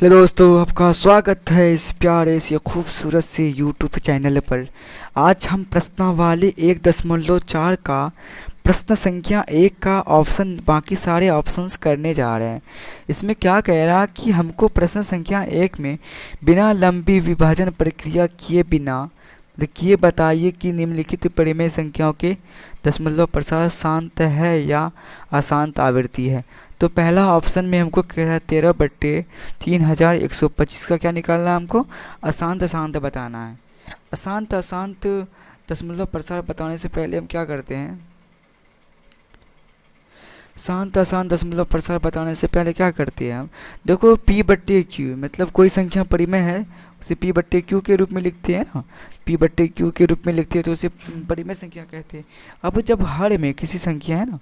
Hello दोस्तों, आपका स्वागत है इस प्यारे से खूबसूरत से यूट्यूब चैनल पर। आज हम प्रश्नावली 1.4 का प्रश्न संख्या 1 का ऑप्शन बाकी सारे ऑप्शंस करने जा रहे हैं। इसमें क्या कह रहा कि हमको प्रश्न संख्या 1 में बिना लंबी विभाजन प्रक्रिया किए बिना देखिए बताइए कि निम्नलिखित परिमेय संख्याओं के दशमलव प्रसार शांत है या अशांत आवृत्ति है। तो पहला ऑप्शन में हमको कह रहा है 13/3125 का क्या निकालना है, हमको अशांत अशांत बताना है। अशांत अशांत दशमलव प्रसार बताने से पहले हम क्या करते हैं, शांत अशांत दशमलव प्रसार बताने से पहले क्या करते हैं हम, देखो P/Q मतलब कोई संख्या परिमेय है उसे P/Q के रूप में लिखते हैं ना, P/Q के रूप में लिखते हैं तो उसे परिमेय संख्या कहते हैं। अब जब हर में किसी संख्या है ना,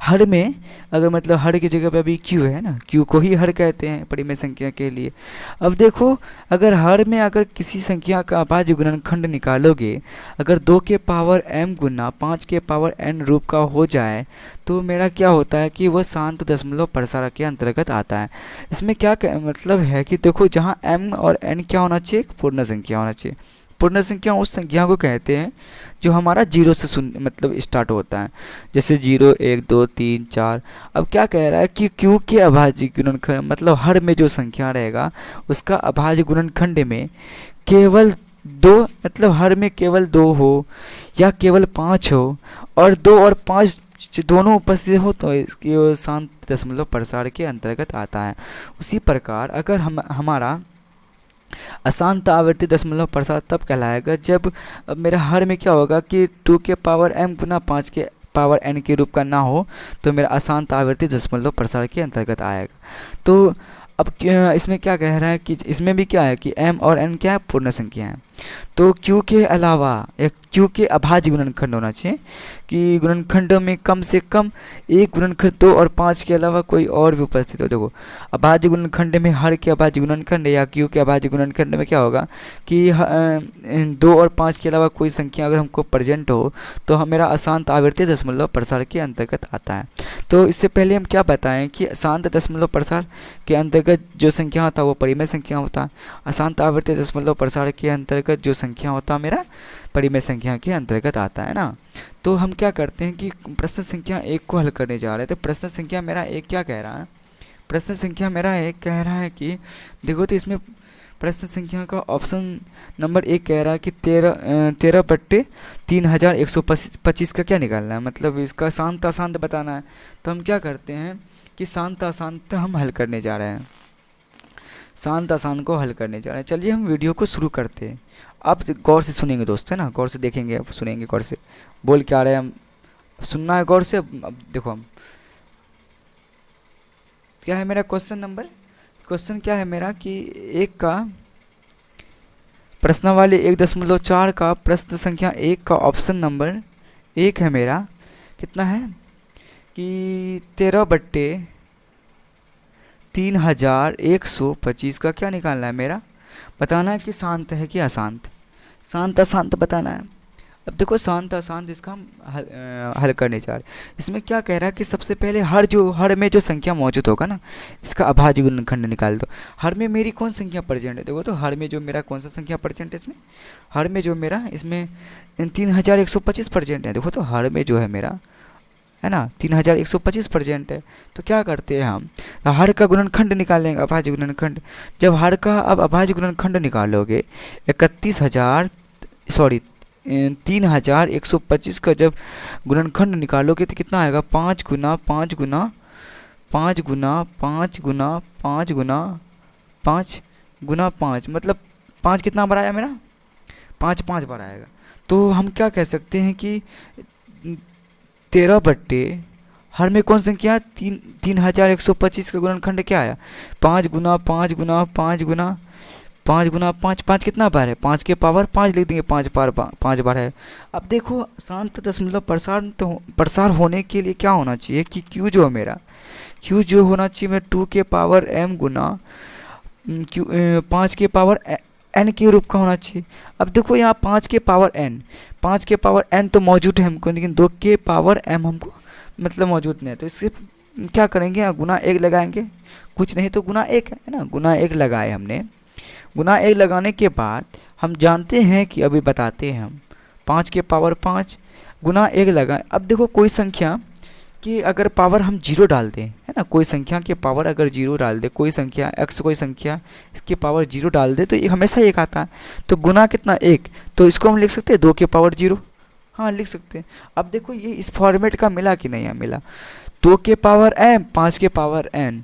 हर में अगर मतलब हर की जगह पे अभी Q है ना, Q को ही हर कहते हैं परिमेय संख्या के लिए। अब देखो अगर हर में अगर किसी संख्या का अभाज्य गुणनखंड निकालोगे, अगर 2 के पावर m गुना 5 के पावर n रूप का हो जाए तो मेरा क्या होता है कि वह शांत दशमलव प्रसार के अंतर्गत आता है। इसमें क्या मतलब है कि देखो जहाँ m और n क्या होना चाहिए, एक पूर्ण संख्या होना चाहिए। पूर्ण संख्या उस संख्या को कहते हैं जो हमारा 0 से शून्य मतलब स्टार्ट होता है, जैसे 0 1 2 3 4। अब क्या कह रहा है कि Q के अभाज्य गुणनखंड मतलब हर में जो संख्या रहेगा उसका अभाज्य गुणनखंड में केवल 2 मतलब हर में केवल 2 हो या केवल 5 हो और 2 और 5 दोनों उपस्थित हो तो इसके शांत दशमलव प्रसार के अंतर्गत आता है। उसी प्रकार अगर हमारा अशांत आवृत्ति दशमलव प्रसार तब कहलाएगा जब मेरा हर में क्या होगा कि 2 के पावर m गुना 5 के पावर n के रूप का ना हो तो मेरा अशांत आवृत्ति दशमलव प्रसार के अंतर्गत आएगा। तो अब इसमें क्या कह रहा है कि इसमें भी क्या है कि m और n क्या है, पूर्ण संख्या है। तो Q के अलावा एक Q के अभाज्य गुणनखंड होना चाहिए कि गुणनखंड में कम से कम एक गुणनखंड 2 और 5 के अलावा कोई और भी उपस्थित हो। देखो अभाज्य गुणनखंड में हर के अभाज्य गुणनखंड या Q के अभाज्य गुणनखंड में क्या होगा कि 2 और 5 के अलावा कोई संख्या अगर हमको प्रेजेंट हो तो मेरा अशांत आवृत्ति दशमलव प्रसार के अंतर्गत आता है। तो इससे पहले हम क्या बताएं कि अशांत दशमलव प्रसार के अंतर्गत जो संख्या होता है वो परिमेय संख्या होता है, अशांत आवृत्ति दशमलव प्रसार के अंतर्गत जो संख्या होता है मेरा परिमेय संख्या के अंतर्गत आता है ना। तो हम क्या करते हैं कि प्रश्न संख्या 1 को हल करने जा रहे हैं। तो प्रश्न संख्या मेरा 1 क्या कह रहा है, प्रश्न संख्या मेरा 1 कह रहा है कि देखो तो इसमें प्रश्न संख्या का ऑप्शन नंबर 1 कह रहा है कि 13/3125 का क्या निकालना है, मतलब इसका शांत अशांत बताना है। तो हम क्या करते हैं कि शांत अशांत हम हल करने जा रहे हैं, शांत अशांत को हल करने जा रहे हैं। चलिए हम वीडियो को शुरू करते हैं। आप गौर से सुनेंगे दोस्तों, है ना, गौर से देखेंगे, अब सुनेंगे गौर से, बोल क्या रहे हैं हम, सुनना है गौर से। अब देखो हम क्या है मेरा क्वेश्चन नंबर, क्वेश्चन क्या है मेरा कि 1 का प्रश्नावली 1.4 का प्रश्न संख्या 1 का ऑप्शन नंबर 1 है मेरा, कितना है कि 13/3125 का क्या निकालना है, मेरा बताना है कि शांत है कि अशांत, शांत अशांत बताना है। अब देखो शांत अशांत इसका हम हल करने जा रहे हैं। इसमें क्या कह रहा है कि सबसे पहले हर में जो संख्या मौजूद होगा ना इसका अभाज्य गुणनखंड निकाल दो। हर में मेरी कौन संख्या प्रेजेंट है, देखो तो हर में जो मेरा कौन सा संख्या प्रेजेंट है, इसमें हर में जो मेरा इसमें 3125 प्रेजेंट है। देखो तो हर में जो है मेरा है ना 3125 प्रेजेंट है। तो क्या करते हैं हम, हर का गुणनखंड निकालेंगे, अभाज्य गुणनखंड। जब हर का अब अभाज्य गुणनखंड निकालोगे 3125 का जब गुणनखंड निकालोगे तो कितना आएगा, 5 गुना 5 गुना 5 गुना 5 गुना 5 गुना 5 गुना 5 मतलब 5 कितना बार आया मेरा, 5 बार आएगा। तो हम क्या कह सकते हैं कि 13 हर में कौन संख्या 3125 का गुणनखंड क्या आया, 5 गुना 5 गुना 5 गुना 5 गुना 5, 5 कितना बार है, 5 के पावर 5 लिख देंगे, 5 बार है। अब देखो शांत दशमलव प्रसार होने के लिए क्या होना चाहिए कि Q जो है मेरा, Q जो होना चाहिए मेरा 2 के पावर m गुना 5 के पावर n के रूप का होना चाहिए। अब देखो यहाँ 5 के पावर n तो मौजूद है हमको, लेकिन 2 के पावर m हमको मतलब मौजूद नहीं है। तो इससे क्या करेंगे, गुना 1 लगाएंगे, कुछ नहीं तो गुना एक है ना, गुना एक लगाए हमने। गुना एक लगाने के बाद हम जानते हैं कि अभी बताते हैं हम 5 के पावर 5 गुना एक लगाए। अब देखो कोई संख्या कि अगर पावर हम जीरो डाल दें, है ना, कोई संख्या के पावर अगर जीरो डाल दे, कोई संख्या x कोई संख्या इसके पावर जीरो डाल दे तो ये हमेशा एक आता है। तो गुना कितना एक, तो इसको हम लिख सकते हैं 2 के पावर जीरो, हाँ लिख सकते हैं। अब देखो ये इस फॉर्मेट का मिला कि नहीं है, मिला। 2 के पावर m 5 के पावर n,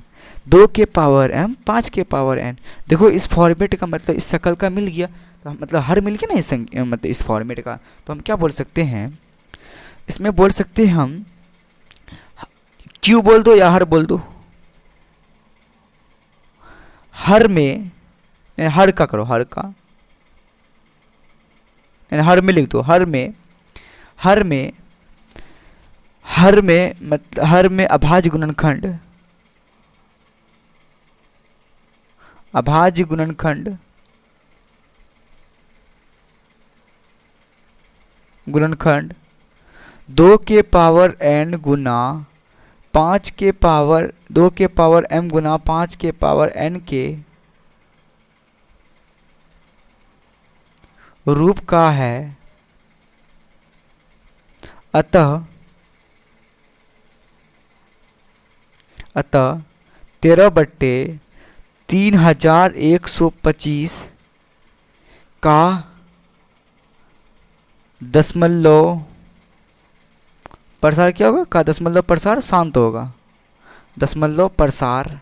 2 के पावर m 5 के पावर n। देखो इस फॉर्मेट का मतलब इस शक्ल का मिल गया, तो मतलब हर मिल गया ना इस मतलब इस फॉर्मेट का। तो हम क्या बोल सकते हैं, इसमें बोल सकते हैं हम क्यू बोल दो या हर बोल दो, हर में, हर का करो, हर का, हर में लिख दो, हर में, हर में, हर में मतलब हर में अभाज्य गुणनखंड, अभाज्य गुणनखंड, गुणनखंड 2 के पावर n गुना 5 के पावर 2 के पावर m गुना 5 के पावर n के रूप का है। अतः 13/3125 का दशमलव प्रसार क्या होगा, का दशमलव प्रसार शांत होगा, दशमलव प्रसार,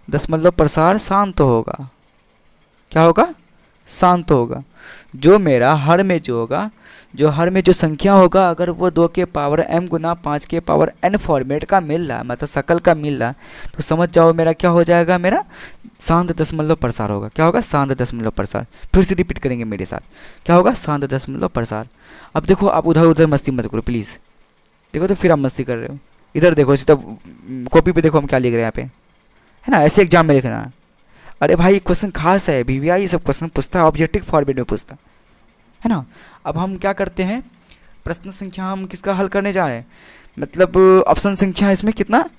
दशमलव प्रसार शांत होगा, क्या होगा, शांत होगा। जो मेरा हर में जो होगा, जो हर में जो संख्या होगा अगर वो 2 के पावर m गुना 5 के पावर n फॉर्मेट का मिल रहा है, मतलब शकल का मिल रहा है, तो समझ जाओ मेरा क्या हो जाएगा, मेरा शांत दशमलव प्रसार होगा। क्या होगा, शांत दशमलव प्रसार। फिर से रिपीट करेंगे मेरे साथ, क्या होगा, शांत दशमलव प्रसार। अब देखो आप उधर उधर मस्ती मत करो प्लीज़, देखो तो फिर आप मस्ती कर रहे हो। इधर देखो, सीधा कॉपी पे देखो हम क्या लिख रहे हैं यहाँ पे, है ना, ऐसे एग्जाम में लिखना है। अरे भाई क्वेश्चन खास है, बीवीआई ये सब क्वेश्चन पूछता है, ऑब्जेक्टिव फॉर्मेट में पूछता है ना। अब हम क्या करते हैं, प्रश्न संख्या हम किसका हल करने जा रहे हैं, मतलब ऑप्शन संख्या इसमें कितना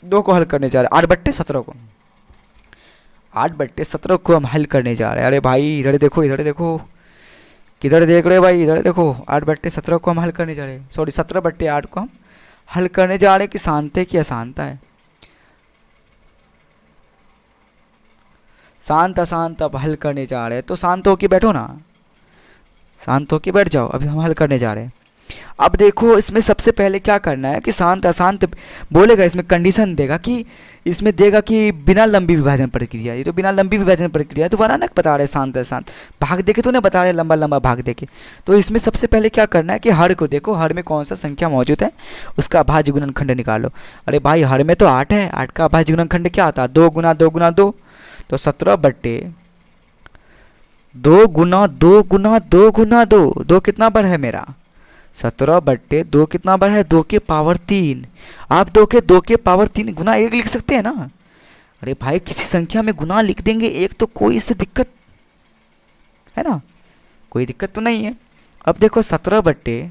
2 को हल करने जा रहे हैं, 8/17 को, 8/17 को हम हल करने जा रहे हैं। अरे भाई इधर देखो, इधर देखो, किधर देख रहे हो भाई, इधर देखो, 8/17 को हम हल करने जा रहे हैं, सॉरी 17/8 को हम हल करने जा रहे हैं। कि शांत है कि अशांत है, शांत अशांत अब हल करने जा रहे हैं। तो शांत होके बैठो ना, शांत होके बैठ जाओ, अभी हम हल करने जा रहे हैं। अब देखो इसमें सबसे पहले क्या करना है कि शांत अशांत बोलेगा, इसमें कंडीशन देगा कि इसमें देगा कि बिना लंबी विभाजन प्रक्रिया, ये तो बिना लंबी विभाजन प्रक्रिया तो बना ना बता रहे शांत अशांत, भाग देके तो नहीं बता रहे लंबा लंबा भाग देके। तो इसमें सबसे पहले क्या करना है कि हर को देखो, हर में कौन सा संख्या मौजूद है उसका अभाज्य गुणनखंड निकालो। अरे भाई हर में तो 8 है, 8 का अभाज्य गुणनखंड क्या आता है, 2 गुना 2 गुना 2, तो 17/2 गुना 2 गुना 2 गुना 2, 2 कितना बार है मेरा, 17/2 कितना बार है, 2 के पावर 3। आप 2 के पावर 3 गुना 1 लिख सकते हैं ना। अरे भाई किसी संख्या में गुना लिख देंगे एक तो कोई इससे दिक्कत है ना, कोई दिक्कत तो नहीं है। अब देखो 17/2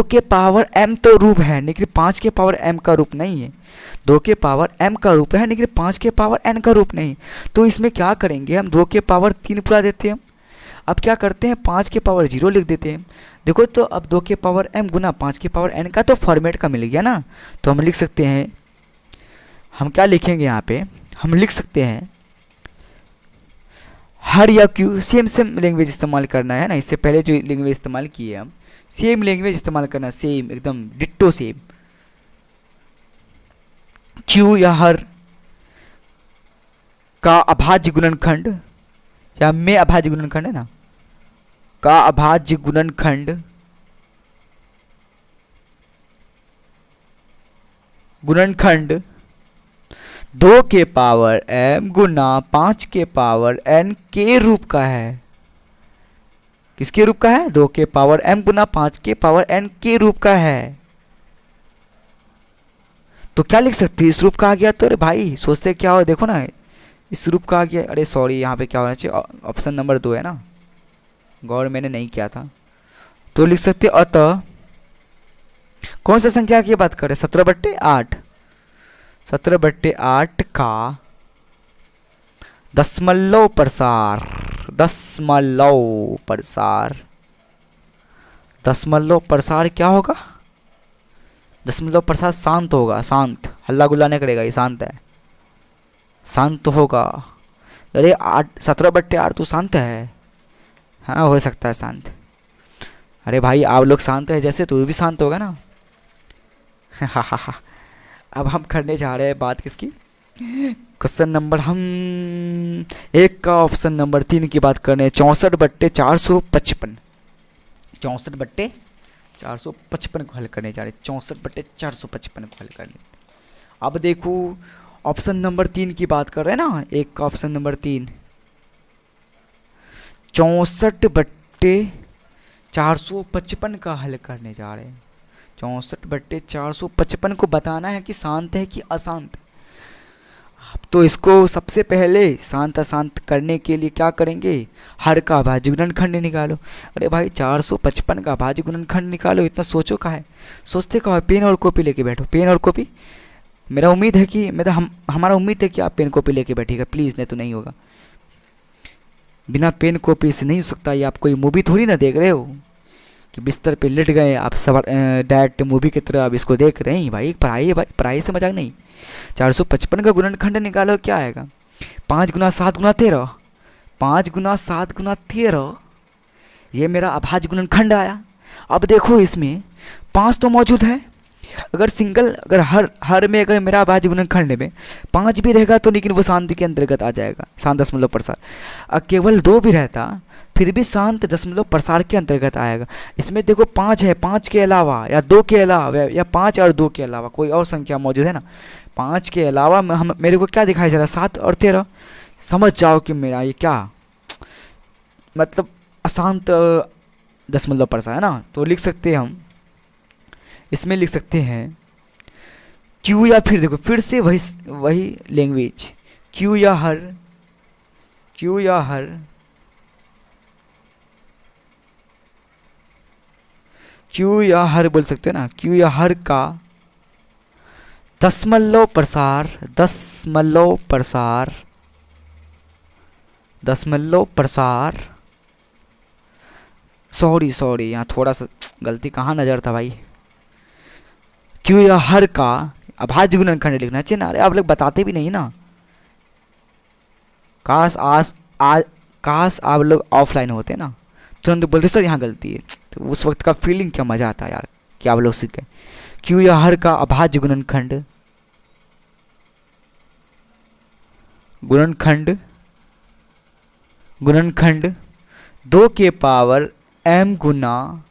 के पावर m तो रूप है लेकिन 5 के पावर m का रूप नहीं है, 2 के पावर m का रूप है लेकिन 5 के पावर n का रूप नहीं। तो इसमें क्या करेंगे हम, 2 के पावर 3 पूरा देते हैं। अब क्या करते हैं, 5 के पावर 0 लिख देते हैं। देखो तो अब 2 के पावर m गुना 5 के पावर n का तो फॉर्मेट का मिल गया ना। तो हम लिख सकते हैं, हम क्या लिखेंगे यहाँ पे, हम लिख सकते हैं हर या क्यू, सेम सेम लैंग्वेज इस्तेमाल करना है ना, इससे पहले जो लैंग्वेज इस्तेमाल किए हम सेम लैंग्वेज इस्तेमाल करना, सेम एकदम डिट्टो सेम। क्यू या हर का अभाज्य गुणनखंड, या में अभाज्य गुणनखंड है ना, का अभाज्य गुणनखंड गुणनखंड 2 के पावर m गुना 5 के पावर n के रूप का है। किसके रूप का है, 2 के पावर m गुना 5 के पावर n के रूप का है। तो क्या लिख सकते हैं, इस रूप का आ गया। तो अरे भाई सोचते क्या हो, देखो ना इस रूप का आ गया। अरे सॉरी यहाँ पे क्या होना चाहिए, ऑप्शन नंबर 2 है ना, गौर मैंने नहीं किया था। तो लिख सकते अतः कौन सा संख्या की बात कर रहे हैं? 17/8। 17/8 का दशमलव प्रसार। दशमलव प्रसार। दशमलव प्रसार क्या होगा? दशमलव प्रसार शांत होगा, शांत, हल्ला गुल्ला नहीं करेगा, ये शांत है, शांत होगा। अरे 17/8 तो शांत है। हाँ हो सकता है शांत। अरे भाई आप लोग शांत है जैसे, तो भी शांत होगा ना। हा हा हा। अब हम करने जा रहे हैं बात किसकी? क्वेश्चन नंबर हम एक का ऑप्शन नंबर 3 की बात करने हैं। 64/455। 64/455 को हल करने जा रहे हैं। 64/455 को हल करने। अब देखो ऑप्शन नंबर 3 की बात कर रहे हैं ना, एक का ऑप्शन नंबर 3। 64/455 का हल करने जा रहे हैं। 64/455 को बताना है कि शांत है कि अशांत। तो इसको सबसे पहले शांत अशांत करने के लिए क्या करेंगे? हर का भाज्य गुणनखंड निकालो। अरे भाई 455 का भाज्य गुणनखंड निकालो, इतना सोचो का है? सोचते का है? पेन और कॉपी लेके बैठो, पेन और कॉपी। मेरा उम्मीद है कि हमारा उम्मीद है कि आप पेन कॉपी लेके बैठिएगा प्लीज़, नहीं तो नहीं होगा। बिना पेन कॉपी से नहीं हो सकता। ये आप कोई मूवी थोड़ी ना देख रहे हो कि बिस्तर पे लेट गए आप सब डायरेक्ट मूवी की तरह आप इसको देख रहे हैं। भाई पढ़ाई है भाई, पढ़ाई से मजाक नहीं। 455 का गुणनखंड निकालो, क्या आएगा? 5 गुना 7 गुना 13। 5 गुना 7 गुना 13, ये मेरा अभाज्य गुणनखंड आया। अब देखो इसमें 5 तो मौजूद है। अगर सिंगल, अगर हर में अगर मेरा अभाज्य गुणनखंड में 5 भी रहेगा तो लेकिन वो शांति के अंतर्गत आ जाएगा, शांत दशमलव प्रसार। और केवल 2 भी रहता फिर भी शांत दशमलव प्रसार के अंतर्गत आएगा। इसमें देखो 5 है, 5 के अलावा या 2 के अलावा या 5 और 2 के अलावा कोई और संख्या मौजूद है ना। 5 के अलावा मेरे को क्या दिखाई दे रहा है? 7 और 13। समझ जाओ कि मेरा ये क्या मतलब अशांत दशमलव प्रसार है ना। तो लिख सकते हैं हम, इसमें लिख सकते हैं क्यू, या फिर देखो फिर से वही लैंग्वेज, क्यू या हर, क्यू या हर, क्यू या हर बोल सकते हैं ना। क्यू या हर का दशमलव प्रसार, दशमलव प्रसार, दशमलव प्रसार। सॉरी यहाँ थोड़ा सा गलती कहाँ नजर था भाई। क्यू या हर का अभाज्य गुणनखंड लिखना चाहिए ना। अरे आप लोग बताते भी नहीं ना। काश आप लोग ऑफलाइन होते ना, तुरंत बोलते सर यहाँ गलती है। तो उस वक्त का फीलिंग क्या मजा आता यार, क्या आप लोग सीख गए। क्यू या हर का अभाज्य गुणनखंड, गुणनखंड, गुणनखंड 2 के पावर m गुना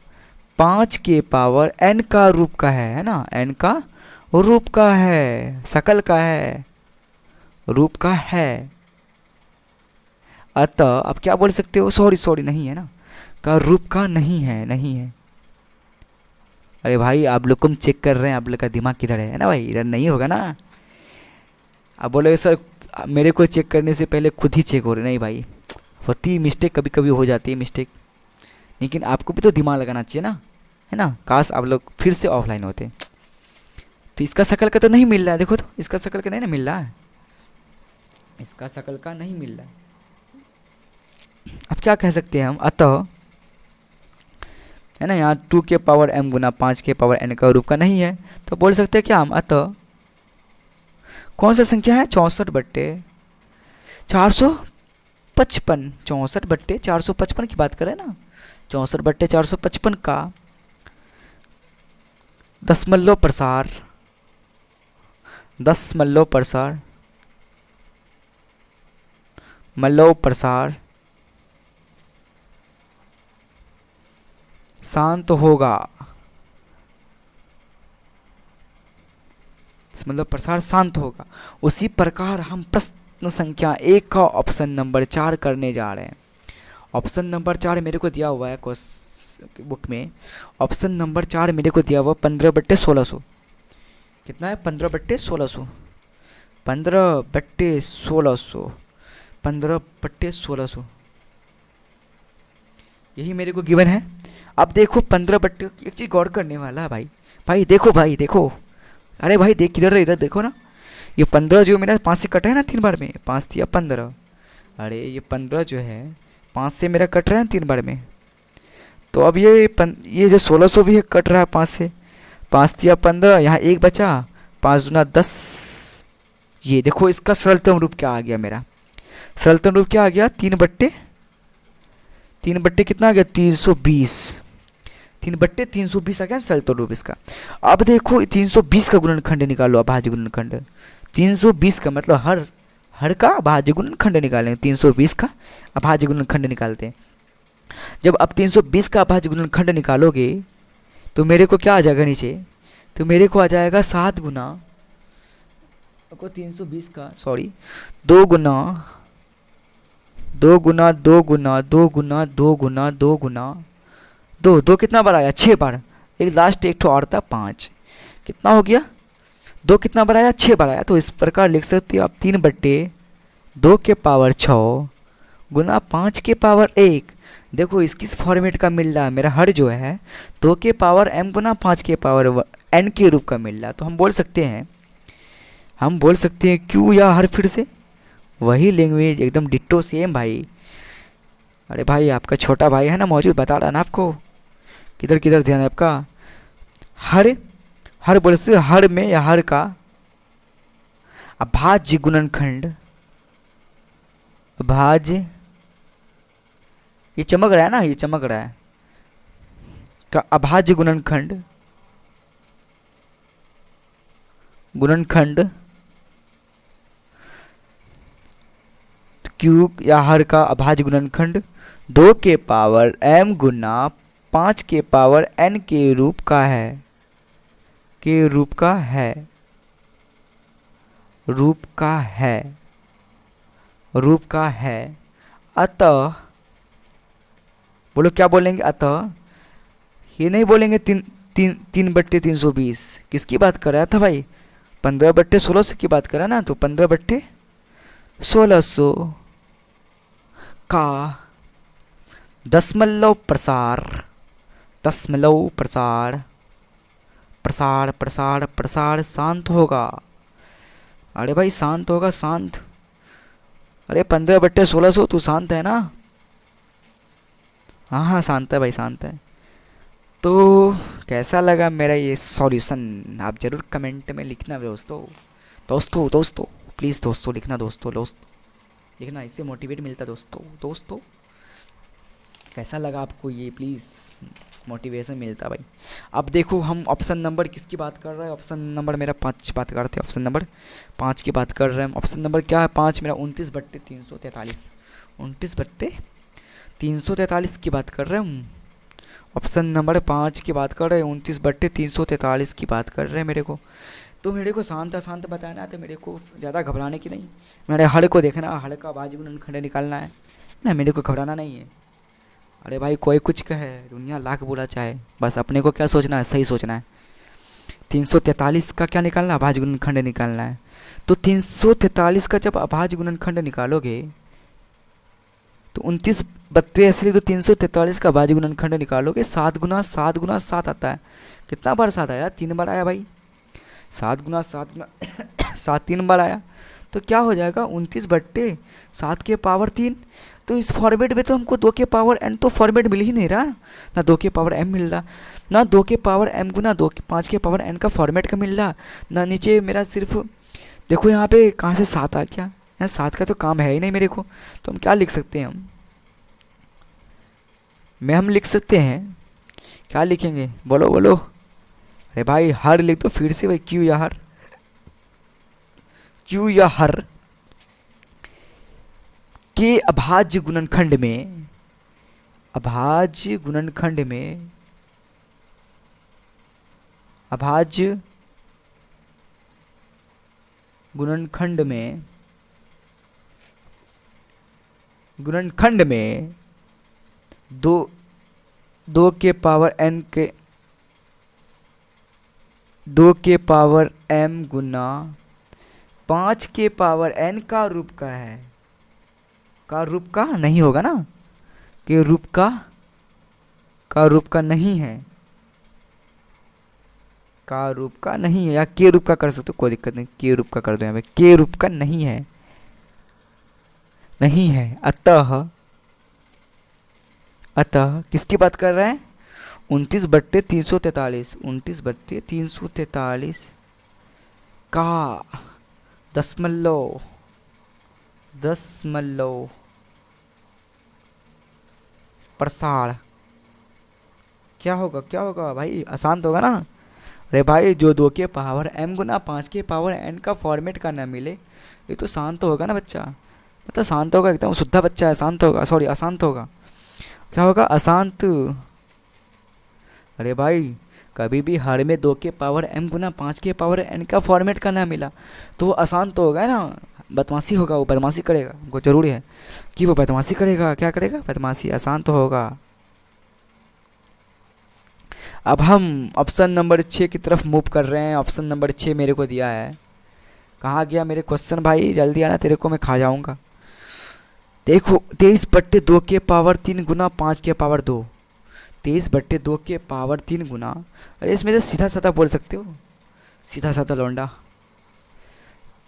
5 के पावर n का रूप का है ना। n का रूप का है, सकल का है, रूप का है। अतः अब क्या बोल सकते हो? सॉरी नहीं है ना, का रूप का नहीं है, नहीं है। अरे भाई आप लोग को चेक कर रहे हैं, आप लोग का दिमाग किधर है ना भाई? इधर नहीं होगा ना। अब बोले सर मेरे को चेक करने से पहले खुद ही चेक हो रहे। नहीं भाई, होती मिस्टेक, कभी कभी हो जाती है मिस्टेक, लेकिन आपको भी तो दिमाग लगाना चाहिए ना, है ना। काश आप लोग फिर से ऑफलाइन होते। तो इसका शकल का तो नहीं मिल रहा है, देखो तो इसका शकल का नहीं ना मिल रहा है, इसका शकल का नहीं मिल रहा है। अब क्या कह सकते हैं हम? अतः है ना, यहाँ 2 के पावर m गुना 5 के पावर n का रूप का नहीं है, तो बोल सकते हैं क्या हम? अतः कौन सा संख्या है? 64/455। 64/455 की बात करें ना। 64/455 का दशमलव प्रसार, दशमलव प्रसार, मलव प्रसार शांत होगा। मतलब प्रसार शांत होगा। उसी प्रकार हम प्रश्न संख्या 1 का ऑप्शन नंबर 4 करने जा रहे हैं। ऑप्शन नंबर 4 मेरे को दिया हुआ है बुक में। ऑप्शन नंबर 4 मेरे को दिया हुआ 15/1600। कितना है? 15/1600, 15/1600, 15/1600, यही मेरे को गिवन है। अब देखो 15 बट्टे, एक चीज़ गौर करने वाला है भाई, भाई देखो, भाई देखो, अरे भाई देख किधर है, इधर देखो ना। ये 15 जो मेरा 5 से कट रहा है ना 3 बार में, 5 दिया 15। अरे ये 15 जो है 5 से मेरा कट रहा है 3 बार में। तो अब ये जो 1600 भी है कट रहा है 5 से। 5 दिया 15, यहाँ एक बचा, 5 दूना 10। ये देखो इसका सरलतम रूप क्या आ गया मेरा। सरलतम रूप क्या आ गया, 3/3 कितना आ गया, 320। 3/320 आ गया सरलतम रूप इसका। अब देखो 320 का गुणनखंड निकालो, अभाज्य गुणनखंड। 320 का मतलब हर का अभाज्य गुणनखंड निकालेंगे। 320 का अभाज्य गुणनखंड निकालते हैं। जब अब 320 का अभाज्य गुणनखंड निकालोगे तो मेरे को क्या आ जाएगा नीचे, तो मेरे को आ जाएगा 7 गुना को 320 का, सॉरी, 2 गुना 2 गुना 2 गुना 2 गुना 2 गुना 2 गुना 2 2 कितना बार आया, 6 बार। एक लास्ट एक ठो और था 5, कितना हो गया, 2 कितना बार आया, 6 बार आया। तो इस प्रकार लिख सकते हो आप 3/2 के पावर 6 गुना 5 के पावर 1। देखो इस किस फॉर्मेट का मिल रहा है, मेरा हर जो है 2 के पावर m गुना 5 के पावर n के रूप का मिल रहा है। तो हम बोल सकते हैं क्यों या हर, फिर से वही लैंग्वेज एकदम डिट्टो सेम भाई। अरे भाई आपका छोटा भाई है ना मौजूद, बता रहा ना आपको, किधर किधर ध्यान है आपका। हर बोल सकते हर में या हर का अभाज्य गुणनखंड, अभाज्य, ये चमक रहा है ना, ये चमक रहा है, का अभाज्य गुणनखंड, क्यू या हर का अभाज्य गुणनखंड 2 के पावर m गुना 5 के पावर n के रूप का है, रूप का है। अतः बोलो क्या बोलेंगे, अतः ये नहीं बोलेंगे 3/320। किसकी बात कर रहा था भाई, 15/1600 की बात कर रहा ना। तो 15/1600 का दशमलव प्रसार शांत होगा। अरे भाई शांत होगा, शांत। अरे 15/1600 तू शांत है ना। हाँ हाँ शांत है भाई, शांत है। तो कैसा लगा मेरा ये सॉल्यूशन, आप ज़रूर कमेंट में लिखना दोस्तों प्लीज़ दोस्तों लिखना, दोस्तों लिखना, इससे मोटिवेट मिलता दोस्तों कैसा लगा आपको ये, प्लीज़ मोटिवेशन मिलता भाई। अब देखो हम ऑप्शन नंबर किसकी बात कर रहे हैं, ऑप्शन नंबर मेरा 5 बात करते हैं, ऑप्शन नंबर 5 की बात कर रहे हैं। ऑप्शन नंबर क्या है, 5 मेरा 29/343, 29/343 की बात कर रहे हैं। ऑप्शन नंबर 5 की बात कर रहे हैं, 29/343 की बात कर रहे हैं मेरे को। तो मेरे को शांत बताना है, तो मेरे को ज़्यादा घबराने की नहीं, मेरे हड़ को देखना, हड़ का अभाज्य गुणनखंड निकालना है ना, मेरे को घबराना नहीं है। अरे भाई कोई कुछ कहे, दुनिया लाख बुरा चाहे, बस अपने को क्या सोचना है, सही सोचना है। 343 का क्या निकालना है, अभाज्य गुणनखंड निकालना है। तो 343 का जब अभाज्य गुणनखंड निकालोगे तो 29/32, तो 343 का अभाज्य गुणनखंड निकालोगे 7 गुना 7 आता है। कितना बार 7 आया, 3 बार आया भाई। 7 गुना 7 3 बार आया, तो क्या हो जाएगा 29/7 के पावर 3। तो इस फॉर्मेट में तो हमको 2 के पावर n तो फॉर्मेट मिल ही नहीं रहा ना, 2 के पावर m मिल रहा ना, 2 के पावर m गुना 5 के पावर n का फॉर्मेट का मिल रहा ना। नीचे मेरा सिर्फ देखो यहाँ पे कहाँ से 7 आ गया, यहाँ 7 का तो काम है ही नहीं मेरे को। तो हम क्या लिख सकते हैं, हम लिख सकते हैं, क्या लिखेंगे बोलो। अरे भाई हर लिख दो फिर से भाई, क्यू या हर के अभाज्य गुणनखंड में 2 के पावर n के 2 के पावर m गुना 5 के पावर n का रूप का है, रूप का नहीं होगा ना, कि रूप का नहीं है। का रूप का नहीं है, या के रूप का कर सकते हो, कोई दिक्कत नहीं, के रूप का कर दो यहाँ पे, के रूप का नहीं है, नहीं है। अतः, अतः किसकी बात कर रहे हैं? 29/343, 29/343 का दशमलव, दशमलव प्रसार क्या होगा, क्या होगा भाई? आसान तो होगा ना? अरे भाई, जो 2 के पावर m गुना 5 के पावर n का फॉर्मेट का ना मिले, ये तो शांत होगा ना बच्चा, मतलब शांत होगा, एकदम शुद्ध बच्चा है, शांत होगा, सॉरी अशांत होगा। क्या होगा? अशांत। अरे भाई, कभी भी हर में 2 के पावर m गुना 5 के पावर n का फॉर्मेट का ना मिला तो वो अशांत तो होगा ना, बदमाशी होगा, वो बदमाशी करेगा, वो जरूरी है कि वो बदमाशी करेगा। क्या करेगा? बदमाशी, अशांत तो होगा। अब हम ऑप्शन नंबर 6 की तरफ मूव कर रहे हैं। ऑप्शन नंबर 6 मेरे को दिया है, कहाँ गया मेरे क्वेश्चन भाई? जल्दी आना, तेरे को मैं खा जाऊंगा। देखो, 23/2 के पावर 3 गुना 5 के पावर 2, 23/2 के पावर 3 गुना, अरे इसमें से सीधा साधा बोल सकते हो, सीधा साधा लौंडा,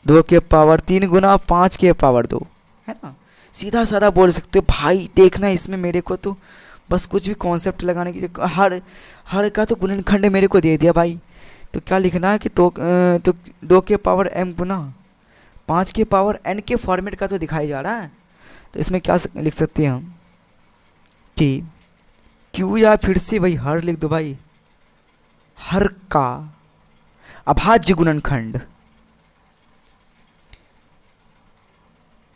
2 के पावर 3 गुना 5 के पावर 2, है ना, सीधा साधा बोल सकते हो भाई। देखना इसमें मेरे को तो बस कुछ भी कॉन्सेप्ट लगाने की, हर हर का तो गुणनखंड मेरे को दे दिया भाई। तो क्या लिखना है कि तो 2 के पावर m गुना 5 के पावर n के फॉर्मेट का तो दिखाई जा रहा है। तो इसमें क्या लिख सकते हैं हम कि q, या फिर से वही हर लिख दो भाई, हर का अभाज्य गुणनखंड,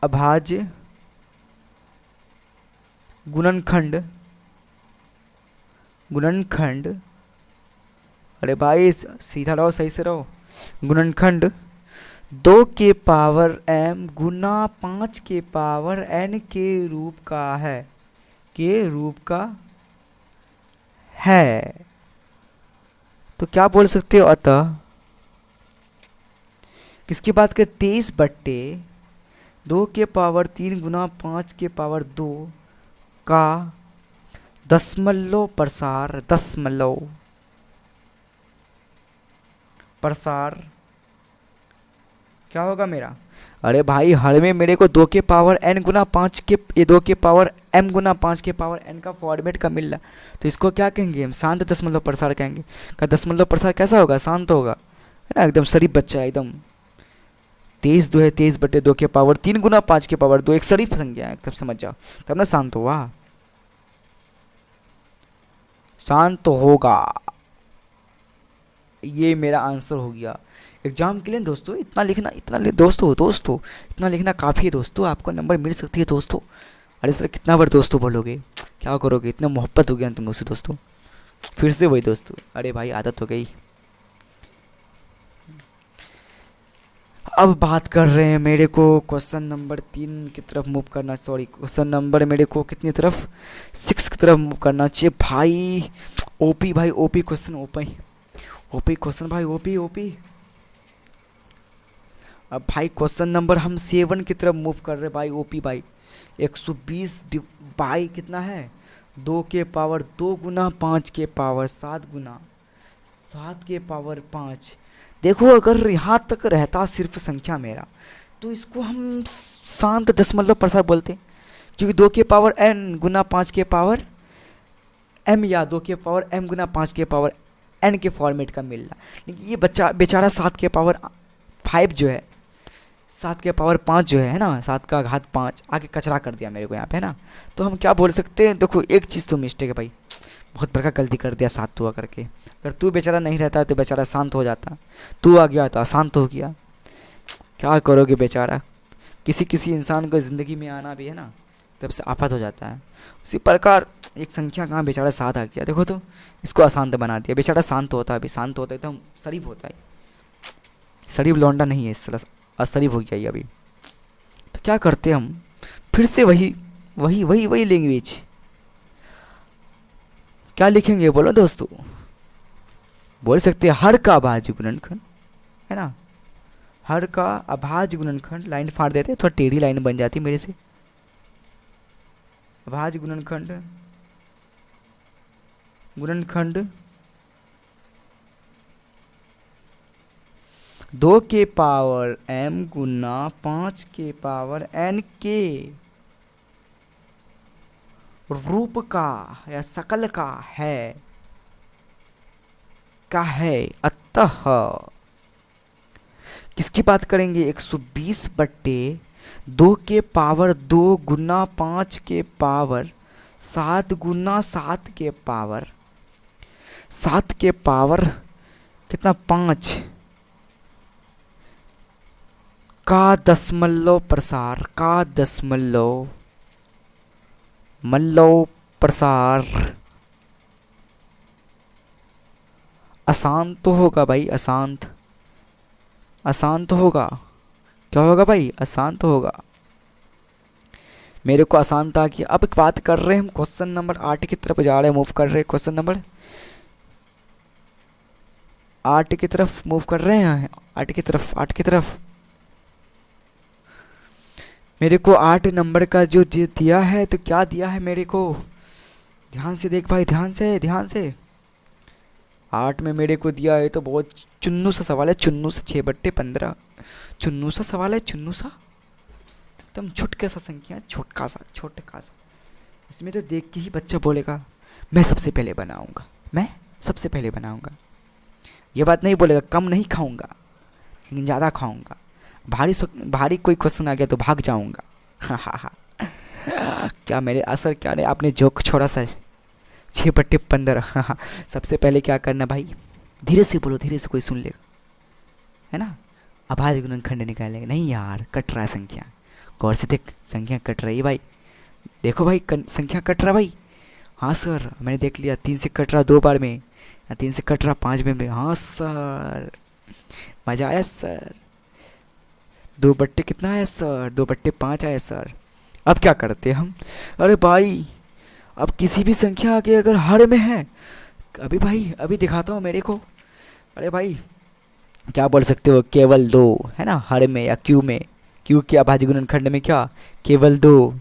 अभाज्य गुणनखंड, गुणनखंड, अरे भाई सीधा रहो, सही से रहो, गुणनखंड 2 के पावर m गुना 5 के पावर n के रूप का है, के रूप का है। तो क्या बोल सकते हो? अतः किसकी बात करें? 23/2 के पावर 3 गुना 5 के पावर 2 का दशमलव प्रसार, दशमलव प्रसार क्या होगा मेरा? अरे भाई, हर में मेरे को 2 के पावर n गुना 5 के, ये 2 के पावर m गुना 5 के पावर n का फॉर्मेट का मिल रहा, तो इसको क्या कहेंगे हम? शांत दशमलव प्रसार कहेंगे। का दशमलव प्रसार कैसा होगा? शांत होगा, है ना, एकदम शरीफ बच्चा है एकदम। 23/2 है, 23/2 के पावर 3 गुना 5 के पावर 2 एक शरीफ संख्या है, तब समझ जाओ, तब ना शांत हुआ, शांत होगा। ये मेरा आंसर हो गया एग्जाम के लिए दोस्तों। इतना लिखना, दोस्तों इतना लिखना काफ़ी है दोस्तों, आपको नंबर मिल सकती है दोस्तों। अरे सर, कितना बार दोस्तों बोलोगे, क्या करोगे? इतना मोहब्बत हो गया तुम मुझसे दोस्तों, फिर से वही दोस्तों। अरे भाई, आदत हो गई। अब बात कर रहे हैं, मेरे को क्वेश्चन नंबर 3 की तरफ मूव करना, सॉरी क्वेश्चन नंबर मेरे को कितनी तरफ, 6 की तरफ मूव करना चाहिए भाई। ओपी भाई, ओपी क्वेश्चन, ओपी क्वेश्चन भाई, ओपी। अब भाई क्वेश्चन नंबर हम 7 की तरफ मूव कर रहे भाई, ओपी भाई। 120 भाई कितना है? 2 के पावर 2 गुना 5 के पावर 7 गुना 7 के पावर 5। देखो, अगर यहाँ तक रहता सिर्फ संख्या मेरा, तो इसको हम शांत दशमलव प्रसार बोलते, क्योंकि 2 के पावर n गुना 5 के पावर m, या 2 के पावर m गुना 5 के पावर n के फॉर्मेट का मिल रहा। लेकिन ये बच्चा बेचारा 7 के पावर 5 जो है, 7 के पावर 5 जो है ना, 7 का घात 5 आके कचरा कर दिया मेरे को यहाँ पे, है ना। तो हम क्या बोल सकते हैं? देखो, एक चीज़ तो मिस्टेक है भाई, बहुत बड़का गलती कर दिया 7 हुआ करके। अगर तू बेचारा नहीं रहता तो बेचारा शांत हो जाता, तू आ गया तो अशांत हो गया। क्या करोगे बेचारा, किसी किसी इंसान को ज़िंदगी में आना भी है ना, तब से आफत हो जाता है। उसी प्रकार एक संख्या कहाँ बेचारा 7 आ गया, देखो तो इसको अशांत बना दिया। बेचारा शांत होता है, अभी शांत होता है तो हम शरीफ होता है, शरीफ लौंडा नहीं है, इस तरह अशरीफ हो गया ये अभी। तो क्या करते हम, फिर से वही लैंग्वेज, क्या लिखेंगे बोलो दोस्तों? बोल सकते हैं हर का अभाज्य गुणनखंड, है ना, हर का अभाज्य गुणनखंड। लाइन फाड़ देते, थोड़ा टेढ़ी लाइन बन जाती मेरे से। अभाज्य गुणनखंड, गुणनखंड दो के पावर m गुना 5 के पावर n के रूप का या शकल का है अतः किसकी बात करेंगे? 120 बट्टे 2 के पावर 2 गुना 5 के पावर 7 गुना 7 के पावर 7 के पावर कितना 5 का दशमलव प्रसार मल्लव प्रसार अशांत तो होगा भाई, अशांत होगा। क्या होगा भाई? अशांत होगा। मेरे को अशांत आ गया। अब बात कर रहे हैं हम क्वेश्चन नंबर 8 की तरफ जा रहे हैं, मूव कर रहे हैं। क्वेश्चन नंबर 8 की तरफ मूव कर रहे हैं। 8 की तरफ मेरे को 8 नंबर का जो दिया है, तो क्या दिया है मेरे को? ध्यान से देख भाई, ध्यान से 8 में मेरे को दिया है तो बहुत चुन्नू सा सवाल है। चुन्नू से 6 बट्टे 15 चुन्नू सा सवाल है। चुन्नू सा एकदम छुटका सा संख्या, छोटका सा। इसमें तो देख के ही बच्चा बोलेगा मैं सबसे पहले बनाऊंगा। ये बात नहीं बोलेगा कम नहीं खाऊंगा लेकिन ज़्यादा खाऊंगा। भारी कोई क्वेश्चन आ गया तो भाग जाऊंगा। क्या मेरे असर क्या नहीं, आपने जोक छोड़ा सर। 6 बट्टे 15। सबसे पहले क्या करना भाई? धीरे से बोलो, धीरे से कोई सुन लेगा, है ना। अभाज्य गुणनखंड निकालेंगे। नहीं यार, कट रहा है संख्या। गौर से देख, संख्या कट रही है भाई। देखो भाई, संख्या कट रहा भाई। हाँ सर, मैंने देख लिया। 3 से कट रहा 2 बार में, या 3 से कट रहा 5 में। हाँ सर, मज़ा आया सर। 2 बट्टे कितना आया सर? 2 बट्टे 5 आया सर। अब क्या करते हैं हम? अरे भाई, अब किसी भी संख्या के अगर हर में है, अभी दिखाता हूँ मेरे को। अरे भाई, क्या बोल सकते हो? केवल 2 है ना हर में, या क्यू में। क्यू के अभाज्य गुणनखंड में क्या केवल 2,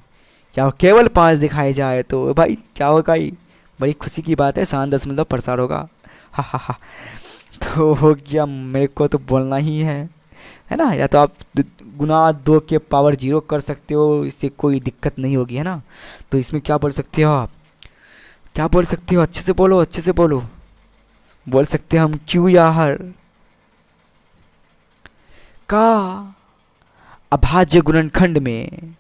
या केवल 5 दिखाए जाए तो भाई क्या होगा? ही बड़ी खुशी की बात है। शांत दशमलव प्रसार होगा। हा। तो हो गया, मेरे को तो बोलना ही है ना। या तो आप गुना 2 के पावर 0 कर सकते हो, इससे कोई दिक्कत नहीं होगी, है ना। तो इसमें क्या बोल सकते हो आप? क्या बोल सकते हो? अच्छे से बोलो। बोल सकते हैं हम क्यू या हर का अभाज्य गुणनखंड में,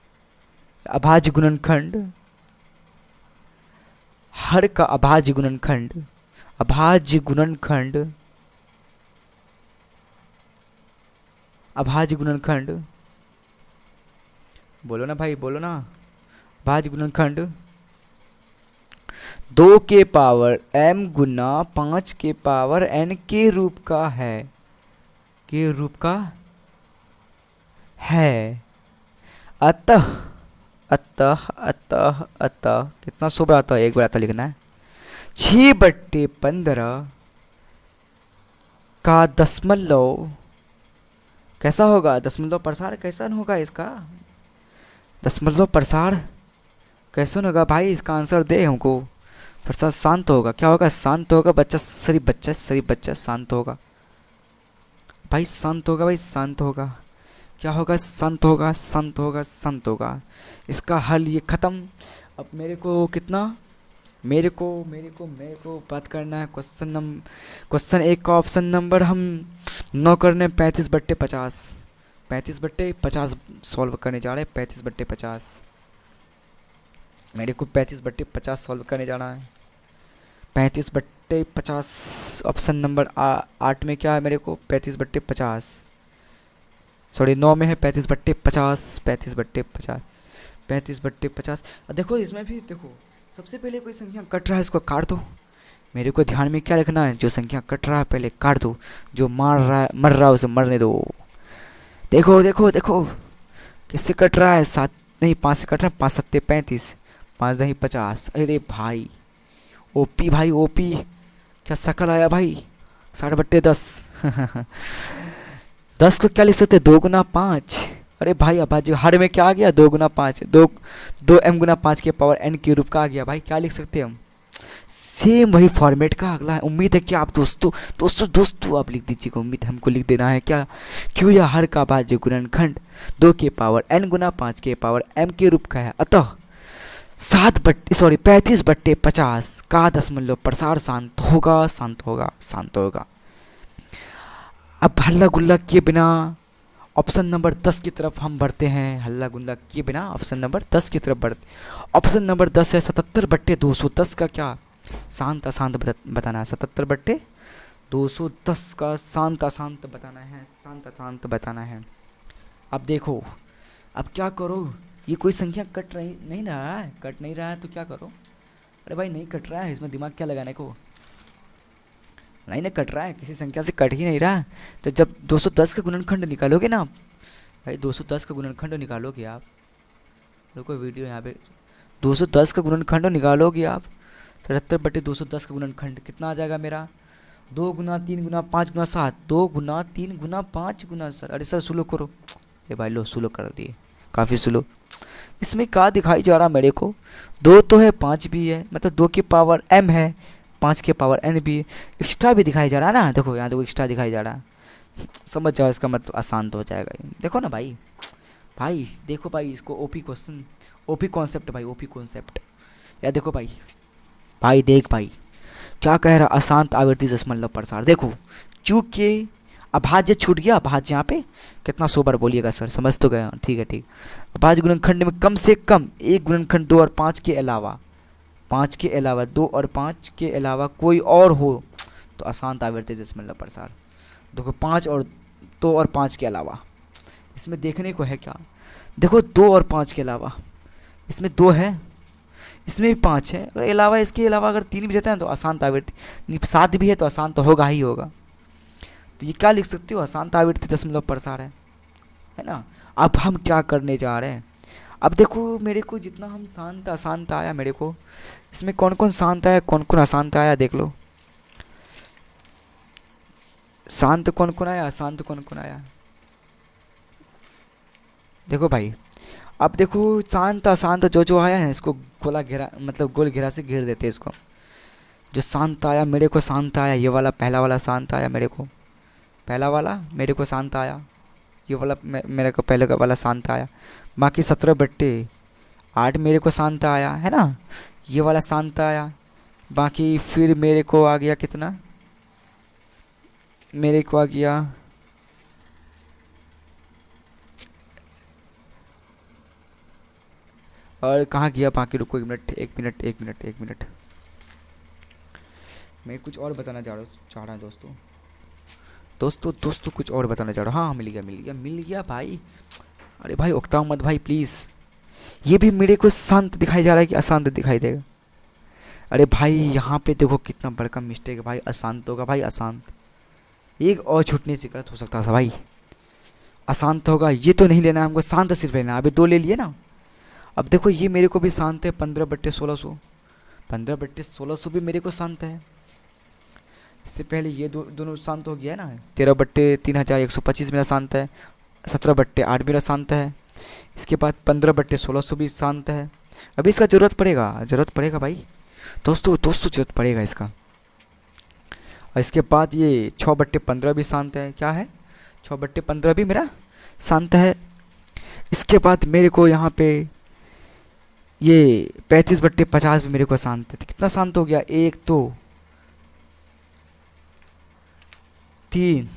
हर का अभाज्य गुणनखंड बोलो ना भाई, बोलो ना। अभाज्य गुणनखंड 2 के पावर m गुना 5 के पावर n के रूप का है। अतः कितना शुभ आता है? एक बार आता लिखना है। 6 बट्टे 15 का दशमलव कैसा होगा? दशमलव प्रसार कैसा होगा इसका? दशमलव प्रसार कैसे होगा भाई? इसका आंसर दे हमको। प्रसार शांत होगा। क्या होगा? शांत होगा। शरीफ बच्चा शांत होगा भाई, शांत होगा। क्या होगा? शांत होगा। इसका हल ये ख़त्म। अब मेरे को कितना, मेरे को बात करना है क्वेश्चन 1 का ऑप्शन नंबर हम 9 करने 35 बट्टे 50 सॉल्व करने जा रहे हैं। 35 बट्टे 50 मेरे को 35 बट्टे 50 सॉल्व करने जाना है। 35 बट्टे 50 ऑप्शन नंबर 8 में क्या है मेरे को? 35 बट्टे 50, सॉरी 9 में है 35 बट्टे 50। देखो इसमें भी देखो, सबसे पहले कोई संख्या कट रहा है इसको काट दो। मेरे को ध्यान में क्या रखना है? जो संख्या कट रहा है पहले काट दो, जो मर रहा है उसे मरने दो। देखो किससे कट रहा है? 7 नहीं 5 से कट रहा है। 5 सत्ते 35, 5 दही 50। अरे भाई ओपी भाई, ओपी क्या शकल आया भाई। 60 बट्टे 10। 10 को क्या लिख सकते? 2 गुना 5। अरे भाई अब जो हर में क्या आ गया? 2 गुना 5, 2 m गुना 5 के पावर n के रूप का आ गया भाई। क्या लिख सकते हैं हम? सेम वही फॉर्मेट का अगला है। उम्मीद है कि आप दोस्तों दोस्तों दोस्तों आप लिख दीजिएगा। उम्मीद है हमको लिख देना है क्या, क्यों या हर का भाज्य गुणनखंड 2 के पावर n गुना 5 के पावर m के रूप का है, अतः 35/50 का दशमलव प्रसार शांत होगा, शांत होगा, शांत होगा। अब हल्ला गुल्ला किए बिना ऑप्शन नंबर 10 की तरफ हम बढ़ते हैं। हल्ला गुल्ला किए बिना ऑप्शन नंबर 10 की तरफ बढ़ते। ऑप्शन नंबर 10 है 77/210 का क्या शांत अशांत बताना है। 77/210 का शांत अशांत बताना है, शांत अशांत बताना है। अब देखो, अब क्या करो, ये कोई संख्या कट रही नहीं रहा है, कट नहीं रहा है तो क्या करो। अरे भाई नहीं कट रहा है, इसमें दिमाग क्या लगाने को, नहीं ना कट रहा है, किसी संख्या से कट ही नहीं रहा है। तो जब 210 का गुणनखंड निकालोगे ना भाई, 210 का गुणनखंड निकालोगे आप, रुको वीडियो यहाँ पे, 210 का गुणनखंड निकालोगे आप, 77/210 का गुणनखंड कितना आ जाएगा मेरा, 2 गुना 3 गुना 5 गुना 7, 2 गुना 3 गुना 5 गुना 7। अरे सर स्लो करो, ये भाई लो स्लो कर दिए, काफ़ी स्लो। इसमें क्या दिखाई जा रहा मेरे को, 2 तो है 5 भी है, मतलब 2 की पावर m है, 5 के पावर n भी है, एक्स्ट्रा भी दिखाई जा रहा है ना, देखो यहाँ देखो एक्स्ट्रा दिखाई जा रहा है। समझ जाओ, इसका मतलब आसान तो हो जाएगा। देखो ना भाई, भाई देखो भाई, इसको ओपी क्वेश्चन, ओपी कॉन्सेप्ट भाई, ओपी कॉन्सेप्ट। या देखो भाई, भाई देख भाई क्या कह रहा, अशांत आवृत्ति दशमलव प्रसार। देखो चूंकि अभाज्य छूट गया, अभाज्य यहाँ पे कितना सोबर बोलिएगा सर, समझ तो गए, ठीक है ठीक। अभाज्य गुणनखंड में कम से कम एक गुणनखंड 2 और 5 के अलावा, 5 के अलावा 2 और 5 के अलावा कोई और हो तो अशांत आवृत्ति दशमलव प्रसार। देखो 5 और 2 और 5 के अलावा, इसमें देखने को है क्या, देखो 2 और 5 के अलावा, इसमें 2 है, इसमें भी 5 है, और अलावा इसके अलावा अगर 3 भी देते हैं तो अशांत आवृत्ति, 7 भी है तो अशांत तो होगा ही होगा। तो ये क्या लिख सकते हो, अशांत आवृत्ति दशमलव प्रसार है ना। अब हम क्या करने जा रहे हैं, अब देखो मेरे को जितना हम शांत अशांत आया मेरे को, इसमें कौन कौन शांत आया कौन कौन अशांत आया देख लो। शांत कौन कौन आया, अशांत कौन कौन आया, देखो भाई। अब देखो शांत अशांत जो जो आया है इसको गोला घेरा, मतलब गोल घेरा से घेर देते हैं इसको। जो शांत आया मेरे को, शांत आया ये वाला, पहला वाला शांत आया मेरे को, पहला वाला मेरे को शांत आया, ये वाला मेरे को पहले का वाला शांत आया। बाकी 17/8 मेरे को शांत आया है ना, ये वाला शांत आया। बाकी फिर मेरे को आ गया कितना, मेरे को आ गया और कहाँ गया बाकी, रुको 1 मिनट 1 मिनट 1 मिनट 1 मिनट, मैं कुछ और बताना चाह रहा हूँ दोस्तों, दोस्तों कुछ और बताना चाह रहा हूँ। हाँ मिल गया मिल गया मिल गया भाई। अरे भाई उकताओ मत भाई प्लीज़, ये भी मेरे को शांत दिखाई जा रहा है कि अशांत दिखाई देगा। अरे भाई यहाँ पे देखो कितना बड़का मिस्टेक है भाई, अशांत होगा भाई, अशांत, एक और छूटने से गलत हो सकता था भाई, अशांत होगा, ये तो नहीं लेना है हमको, शांत सिर्फ लेना है। अभी 2 ले लिए ना। अब देखो ये मेरे को भी शांत है, 15/1600, 15/1600 भी मेरे को शांत है। इससे पहले ये दोनों शांत हो गया है ना, 13/3125 मेरा शांत है, 17/8 मेरा शांत है, इसके बाद 15/1600 भी शांत है। अभी इसका ज़रूरत पड़ेगा भाई, दोस्तों ज़रूरत पड़ेगा इसका। और इसके बाद ये 6/15 भी शांत है, क्या है 6/15 भी मेरा शांत है। इसके बाद मेरे को यहाँ पे ये 35/50 भी मेरे को शांत है। तो कितना शांत हो गया, 1 2 3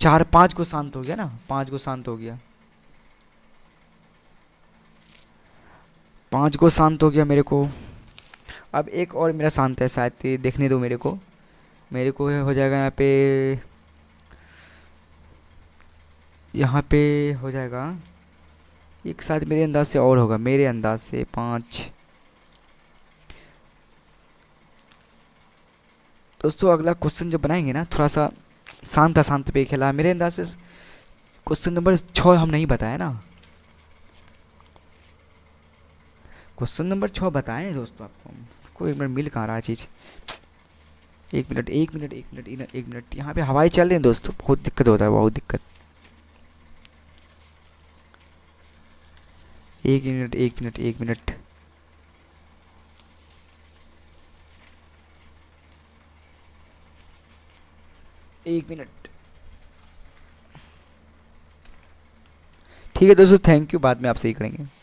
4 5 को शांत हो गया ना, 5 को शांत हो गया, 5 को शांत हो गया मेरे को। अब एक और मेरा शांत है शायद, देखने दो मेरे को हो जाएगा यहाँ पे हो जाएगा एक, शायद मेरे अंदाज से और होगा, मेरे अंदाज से 5। दोस्तों अगला क्वेश्चन जो बनाएंगे ना, थोड़ा सा शांत अशांत पे खेला मेरे अंदाज से। क्वेश्चन नंबर 6 हम नहीं बताए ना, क्वेश्चन नंबर 6 बताएं दोस्तों आपको, कोई एक मिनट मिल कहाँ रहा है चीज़, 1 मिनट 1 मिनट 1 मिनट 1 मिनट, यहाँ पे हवाई चल रही है दोस्तों, बहुत दिक्कत होता है, बहुत दिक्कत। 1 मिनट 1 मिनट 1 मिनट, एक मिनट। ठीक है दोस्तों, थैंक यू, बाद में आप सही करेंगे।